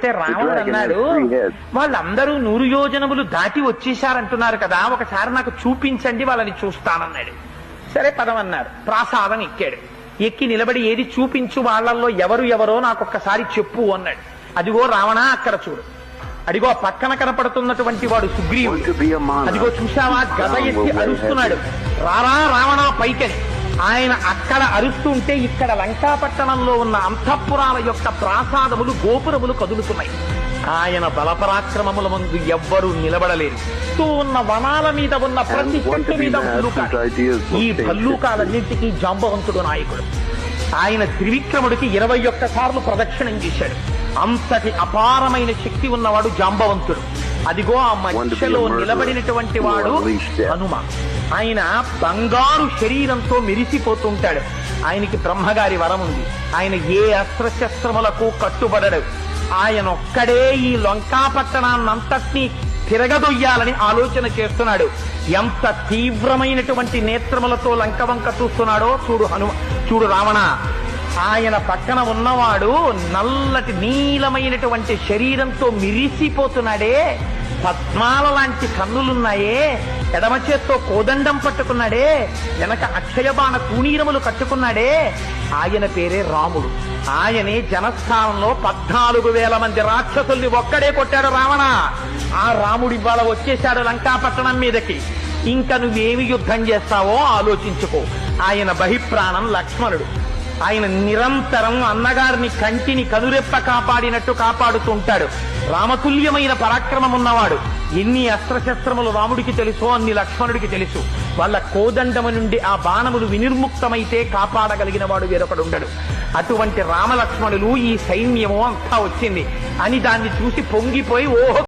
రాముడు అన్నాడు, వాళ్ళందరూ 100 యోజనములు దాటి వచ్చేశారంటున్నారు కదా, ఒకసారి నాకు చూపించండి, వాళ్ళని చూస్తానన్నాడు. సరే పదమన్నారు. ప్రాసాదం ఎక్కాడు. ఎక్కి నిలబడి ఏది చూపించు, వాళ్ళల్లో ఎవరో నాకొక్కసారి చెప్పు అన్నాడు. అదిగో రావణ అక్కడ చూడు, అడిగో పక్కన కనపడుతున్నటువంటి వాడు సుగ్రీవుడు, అదిగో చూశావా గద ఎత్తి అరుస్తున్నాడు, రారా రావణ పైకని. ఆయన అక్కడ అరుస్తుంటే ఇక్కడ లంకాపట్టణంలో ఉన్న అంతఃపురాల యొక్క ప్రాసాదములు గోపురములు కదులుతున్నాయి. ఆయన బలపరాక్రమముల ముందు ఎవ్వరూ నిలబడలేరు. ఉన్న వనాల మీద ఉన్న ప్రతి చెట్టు మీద భల్లూకాలు. ఈ భల్లూకాలన్నింటికీ జాంబవంతుడు నాయకుడు. ఆయన త్రివిక్రముడికి 21 సార్లు ప్రదక్షిణం చేశాడు. అంతటి అపారమైన శక్తి ఉన్నవాడు జాంబవంతుడు. అదిగో ఆ మధ్యలో నిలబడినటువంటి వాడు హనుమ. ఆయన బంగారు శరీరంతో మెరిసిపోతుంటాడు. ఆయనకి బ్రహ్మగారి వరం ఉంది. ఆయన ఏ అస్త్రశస్త్రములకు కట్టుబడడు. ఆయన ఒక్కడే ఈ లంకాపట్టణాన్నంతటినీ తిరగదొయ్యాలని ఆలోచన చేస్తున్నాడు. ఎంత తీవ్రమైనటువంటి నేత్రములతో లంకవంక చూస్తున్నాడో చూడు రావణ. ఆయన పక్కన ఉన్నవాడు నల్లటి నీలమైనటువంటి శరీరంతో మిరిసిపోతున్నాడే, పద్మాల లాంటి కన్నులున్నాయే, ఎడమ చేత్తో కోదండం పట్టుకున్నాడే, వెనక అక్షయబాణ తూణీరములు కట్టుకున్నాడే, ఆయన పేరే రాముడు. ఆయనే జనస్థానంలో 14,000 మంది రాక్షసుల్ని ఒక్కడే కొట్టాడు రావణ. ఆ రాముడి ఇవాళ వచ్చేశాడు లంకాపట్టణం మీదకి. ఇంకా నువ్వేమి యుద్ధం చేస్తావో ఆలోచించుకో. ఆయన బహిప్రాణం లక్ష్మణుడు. ఆయన నిరంతరం అన్నగారిని కంటిని కనురెప్ప కాపాడినట్టు కాపాడుతుంటాడు. రామతుల్యమైన పరాక్రమం ఉన్నవాడు. ఎన్ని అస్త్రశస్త్రములు రాముడికి తెలుసో అన్ని లక్ష్మణుడికి తెలుసు. వాళ్ళ కోదండము నుండి ఆ బాణములు వినిర్ముక్తమైతే కాపాడగలిగిన వాడు వేరొకడు ఉండడు. అటువంటి రామలక్ష్మణులు, ఈ సైన్యము అంతా వచ్చింది అని దాన్ని చూసి పొంగిపోయి ఓహో